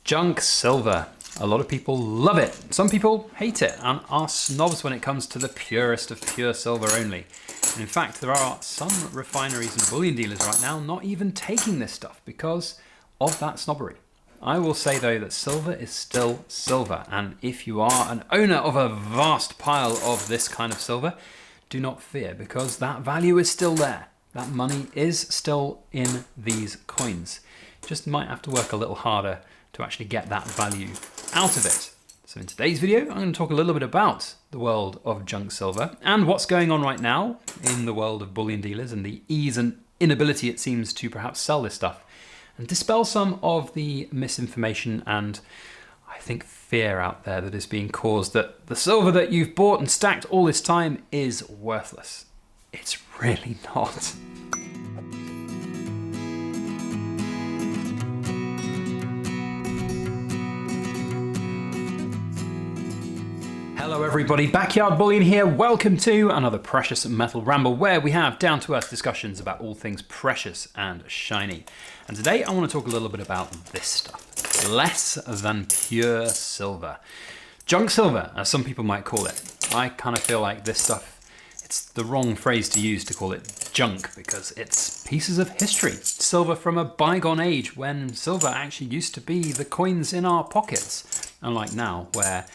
Junk silver. A lot of people love it. Some people hate it and are snobs when it comes to the purest of pure silver only. And in fact, there are some refineries and bullion dealers right now not even taking this stuff because of that snobbery. I will say though that silver is still silver, and if you are an owner of a vast pile of this kind of silver, do not fear, because that value is still there. That money is still in these coins. Just might have to work a little harder to actually get that value out of it. So in today's video, I'm going to talk a little bit about the world of junk silver and what's going on right now in the world of bullion dealers and the ease and inability it seems to perhaps sell this stuff, and dispel some of the misinformation and I think fear out there that is being caused that the silver that you've bought and stacked all this time is worthless. It's really not. Hello everybody, Backyard Bullion here. Welcome to another Precious Metal Ramble where we have down-to-earth discussions about all things precious and shiny. And today I want to talk a little bit about this stuff. Less than pure silver. Junk silver, as some people might call it. I kind of feel like this stuff, it's the wrong phrase to use to call it junk because it's pieces of history. Silver from a bygone age when silver actually used to be the coins in our pockets. Unlike now where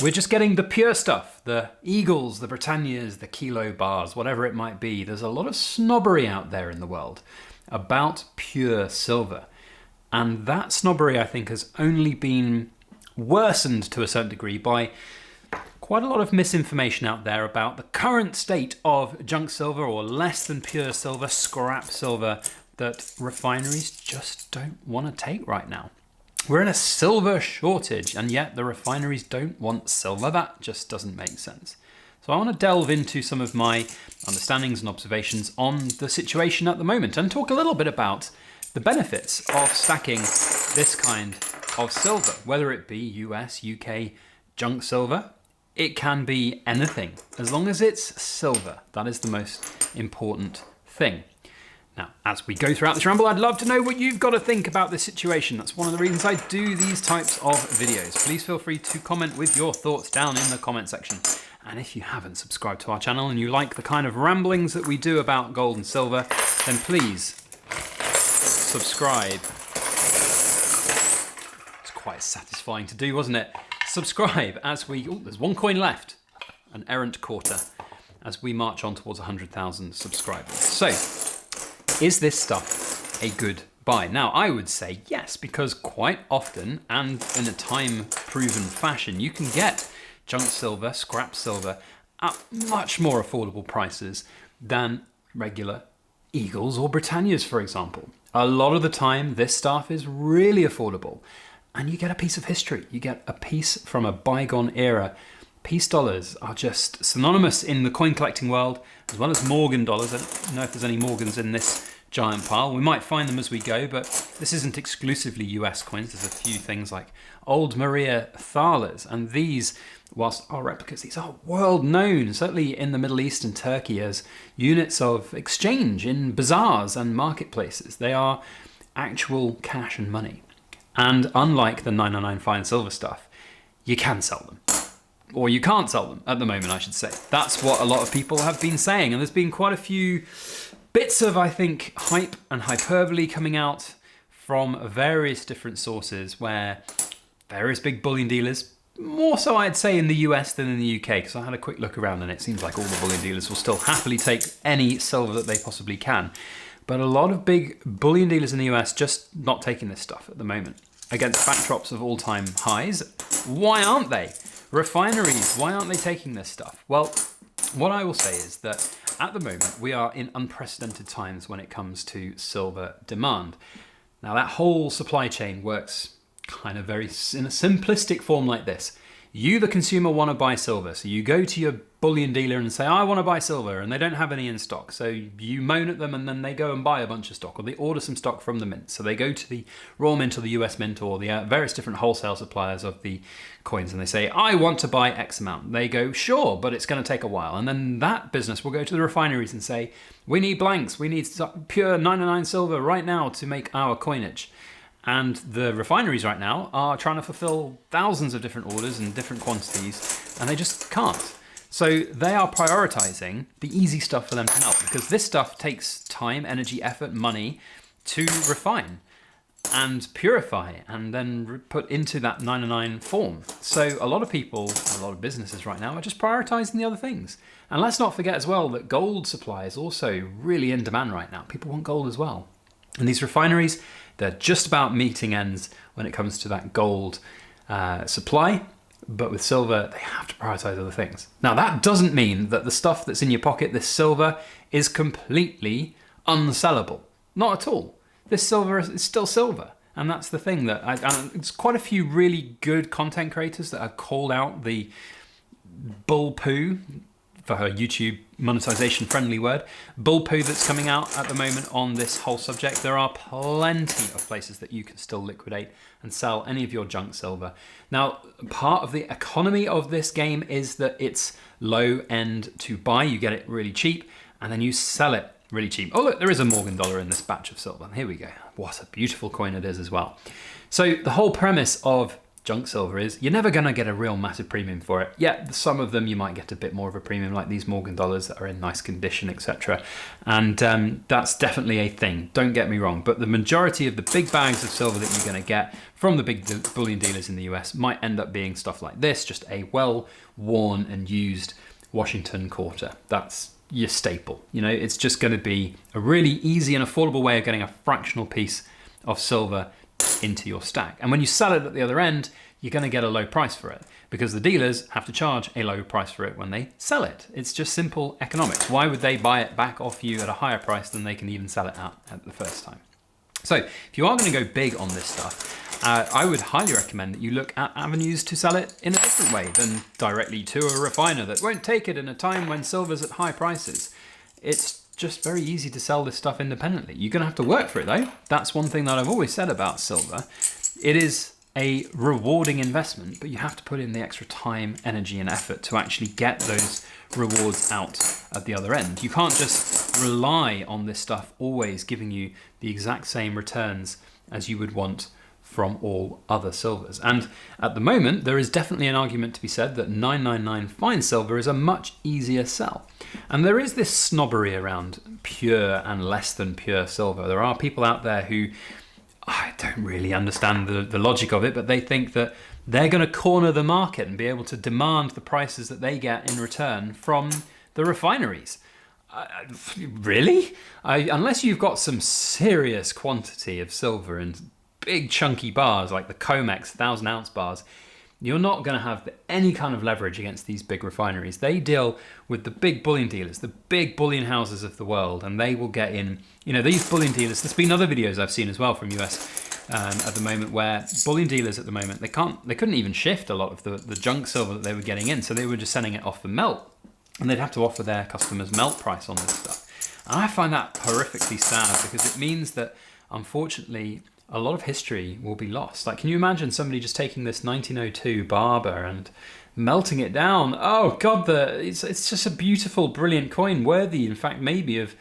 we're just getting the pure stuff, the Eagles, the Britannias, the kilo bars, whatever it might be. There's a lot of snobbery out there in the world about pure silver. And that snobbery, I think, has only been worsened to a certain degree by quite a lot of misinformation out there about the current state of junk silver or less than pure silver, scrap silver, that refineries just don't want to take right now. We're in a silver shortage, and yet the refineries don't want silver. That just doesn't make sense. So I want to delve into some of my understandings and observations on the situation at the moment and talk a little bit about the benefits of stacking this kind of silver, whether it be US, UK, junk silver. It can be anything, as long as it's silver. That is the most important thing. Now, as we go throughout this ramble, I'd love to know what you've got to think about this situation. That's one of the reasons I do these types of videos. Please feel free to comment with your thoughts down in the comment section. And if you haven't subscribed to our channel and you like the kind of ramblings that we do about gold and silver, then please subscribe. It's quite satisfying to do, wasn't it? Subscribe as we, there's one coin left, an errant quarter, as we march on towards 100,000 subscribers. So, is this stuff a good buy? Now, I would say yes, because quite often and in a time-proven fashion, you can get junk silver, scrap silver at much more affordable prices than regular Eagles or Britannias, for example. A lot of the time, this stuff is really affordable, and you get a piece of history. You get a piece from a bygone era. Peace dollars are just synonymous in the coin collecting world, as well as Morgan dollars. I don't know if there's any Morgans in this giant pile. We might find them as we go, but this isn't exclusively US coins. There's a few things like old Maria thalers, and these, whilst are replicas, these are world known, certainly in the Middle East and Turkey, as units of exchange in bazaars and marketplaces. They are actual cash and money. And unlike the 999 fine silver stuff, you can sell them. Or you can't sell them at the moment, I should say. That's what a lot of people have been saying. And there's been quite a few bits of, I think, hype and hyperbole coming out from various different sources where various big bullion dealers, more so I'd say in the US than in the UK, because I had a quick look around and it seems like all the bullion dealers will still happily take any silver that they possibly can. But a lot of big bullion dealers in the US just not taking this stuff at the moment. Against backdrops of all-time highs, why aren't they? Refineries, why aren't they taking this stuff? Well, what I will say is that at the moment we are in unprecedented times when it comes to silver demand. Now that whole supply chain works kind of very in a simplistic form like this. You, the consumer, want to buy silver, so you go to your bullion dealer and say, I want to buy silver, and they don't have any in stock. So you moan at them and then they go and buy a bunch of stock, or they order some stock from the mint. So they go to the Royal Mint or the US Mint or the various different wholesale suppliers of the coins and they say, I want to buy X amount. They go, sure, but it's going to take a while. And then that business will go to the refineries and say, we need blanks, we need pure 99 silver right now to make our coinage. And the refineries right now are trying to fulfill thousands of different orders in different quantities, and they just can't. So they are prioritizing the easy stuff for them to melt, because this stuff takes time, energy, effort, money to refine and purify and then put into that 909 form. So a lot of people, a lot of businesses right now are just prioritizing the other things. And let's not forget as well that gold supply is also really in demand right now. People want gold as well. And these refineries, they're just about meeting ends when it comes to that gold supply. But with silver, they have to prioritize other things. Now, that doesn't mean that the stuff that's in your pocket, this silver, is completely unsellable. Not at all. This silver is still silver. And that's the thing that it's quite a few really good content creators that have called out the bull poo, for her YouTube monetization friendly word, bull poo that's coming out at the moment on this whole subject. There are plenty of places that you can still liquidate and sell any of your junk silver. Now, part of the economy of this game is that it's low end to buy. You get it really cheap and then you sell it really cheap. Oh look, there is a Morgan dollar in this batch of silver. Here we go. What a beautiful coin it is as well. So the whole premise of junk silver is you're never going to get a real massive premium for it. Yeah, some of them you might get a bit more of a premium, like these Morgan dollars that are in nice condition, etc. And that's definitely a thing, don't get me wrong, but the majority of the big bags of silver that you're going to get from the big bullion dealers in the US might end up being stuff like this, just a well-worn and used Washington quarter. That's your staple. You know, it's just going to be a really easy and affordable way of getting a fractional piece of silver into your stack. And when you sell it at the other end, you're going to get a low price for it because the dealers have to charge a low price for it when they sell it. It's just simple economics. Why would they buy it back off you at a higher price than they can even sell it at the first time? So if you are going to go big on this stuff, I would highly recommend that you look at avenues to sell it in a different way than directly to a refiner that won't take it in a time when silver's at high prices. It's just very easy to sell this stuff independently. You're going to have to work for it though. That's one thing that I've always said about silver. It is a rewarding investment, but you have to put in the extra time, energy and effort to actually get those rewards out at the other end. You can't just rely on this stuff always giving you the exact same returns as you would want from all other silvers. And at the moment, there is definitely an argument to be said that 999 fine silver is a much easier sell. And there is this snobbery around pure and less than pure silver. There are people out there who, I don't really understand the logic of it, but they think that they're going to corner the market and be able to demand the prices that they get in return from the refineries. Really? Unless you've got some serious quantity of silver and big chunky bars like the Comex 1,000-ounce bars, you're not going to have any kind of leverage against these big refineries. They deal with the big bullion dealers, the big bullion houses of the world, and they will get in, you know, these bullion dealers. There's been other videos I've seen as well from US at the moment where bullion dealers at the moment, they couldn't even shift a lot of the junk silver that they were getting in, so they were just sending it off for melt, and they'd have to offer their customers melt price on this stuff. And I find that horrifically sad because it means that, unfortunately, a lot of history will be lost. Like, can you imagine somebody just taking this 1902 Barber and melting it down? Oh God, it's just a beautiful, brilliant coin, worthy, in fact, maybe of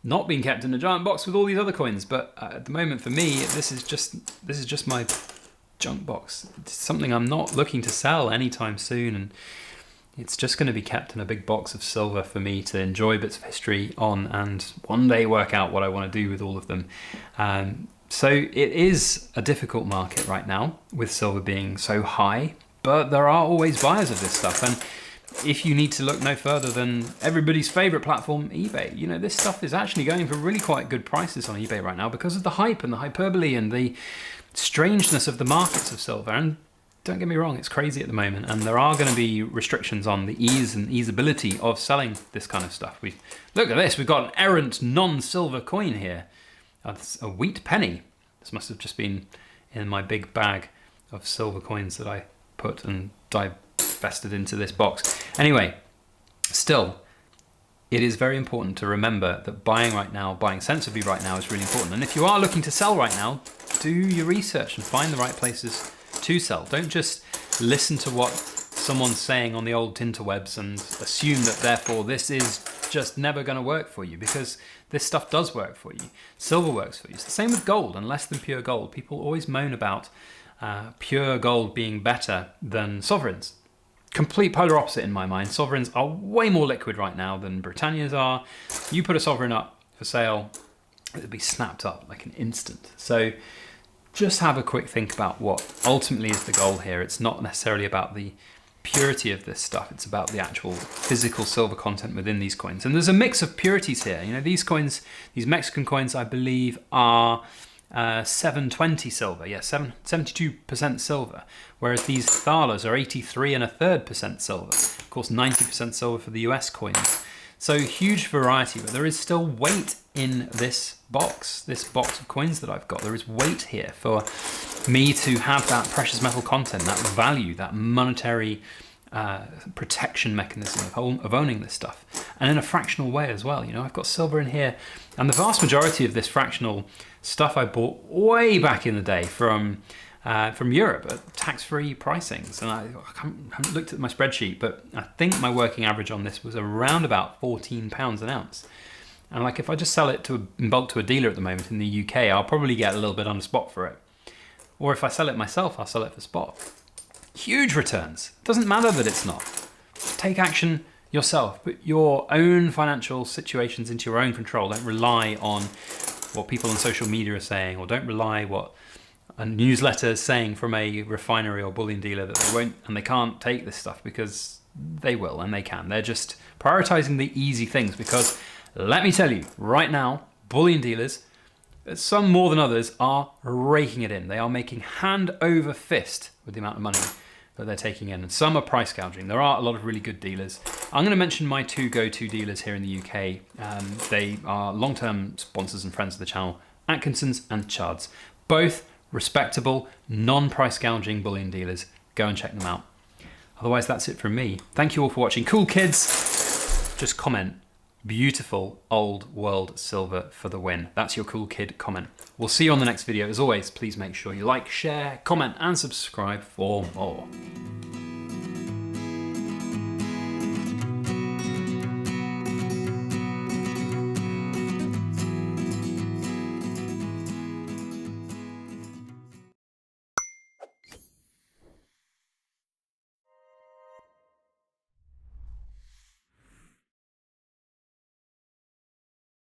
not being kept in a giant box with all these other coins. But at the moment, for me, this is just my junk box. It's something I'm not looking to sell anytime soon, and it's just going to be kept in a big box of silver for me to enjoy bits of history on, and one day work out what I want to do with all of them. So it is a difficult market right now with silver being so high, but there are always buyers of this stuff. And if you need to look no further than everybody's favorite platform, eBay, you know, this stuff is actually going for really quite good prices on eBay right now because of the hype and the hyperbole and the strangeness of the markets of silver. And don't get me wrong, it's crazy at the moment, and there are going to be restrictions on the ease and easeability of selling this kind of stuff. Look at this, we've got an errant non-silver coin here. That's a wheat penny. This must have just been in my big bag of silver coins that I put and divested into this box. Anyway, still, it is very important to remember that buying right now, buying sensibly right now is really important. And if you are looking to sell right now, do your research and find the right places to sell. Don't just listen to what someone's saying on the old tinterwebs and assume that therefore this is just never going to work for you, because this stuff does work for you. Silver works for you. It's the same with gold and less than pure gold. People always moan about pure gold being better than sovereigns. Complete polar opposite in my mind. Sovereigns are way more liquid right now than Britannia's are. You put a sovereign up for sale, it'll be snapped up like an instant. So just have a quick think about what ultimately is the goal here. It's not necessarily about the purity of this stuff, it's about the actual physical silver content within these coins. And there's a mix of purities here. You know, these coins, these Mexican coins, I believe are 720 silver, yeah, 72% silver, whereas these thalas are 83.33% silver. Of course, 90% silver for the US coins. So huge variety, but there is still weight in this box of coins that I've got. There is weight here for me to have that precious metal content, that value, that monetary protection mechanism of owning this stuff, and in a fractional way as well. You know, I've got silver in here, and the vast majority of this fractional stuff I bought way back in the day from Europe at tax-free pricings, and I haven't looked at my spreadsheet, but I think my working average on this was around about £14 an ounce. And like, if I just sell it in bulk to a dealer at the moment in the UK, I'll probably get a little bit on the spot for it. Or if I sell it myself, I'll sell it for spot. Huge returns. Doesn't matter that it's not. Take action yourself. Put your own financial situations into your own control. Don't rely on what people on social media are saying, or don't rely what a newsletter is saying from a refinery or bullion dealer that they won't and they can't take this stuff, because they will and they can. They're just prioritizing the easy things, because let me tell you right now, bullion dealers, some more than others, are raking it in. They are making hand over fist with the amount of money that they're taking in, and some are price gouging. There are a lot of really good dealers. I'm going to mention my two go-to dealers here in the UK. They are long-term sponsors and friends of the channel, Atkinson's and Chard's. Both respectable, non-price gouging bullion dealers. Go and check them out. Otherwise, that's it from me. Thank you all for watching. Cool kids, just comment, beautiful old world silver for the win. That's your cool kid comment. We'll see you on the next video. As always, please make sure you like, share, comment, and subscribe for more.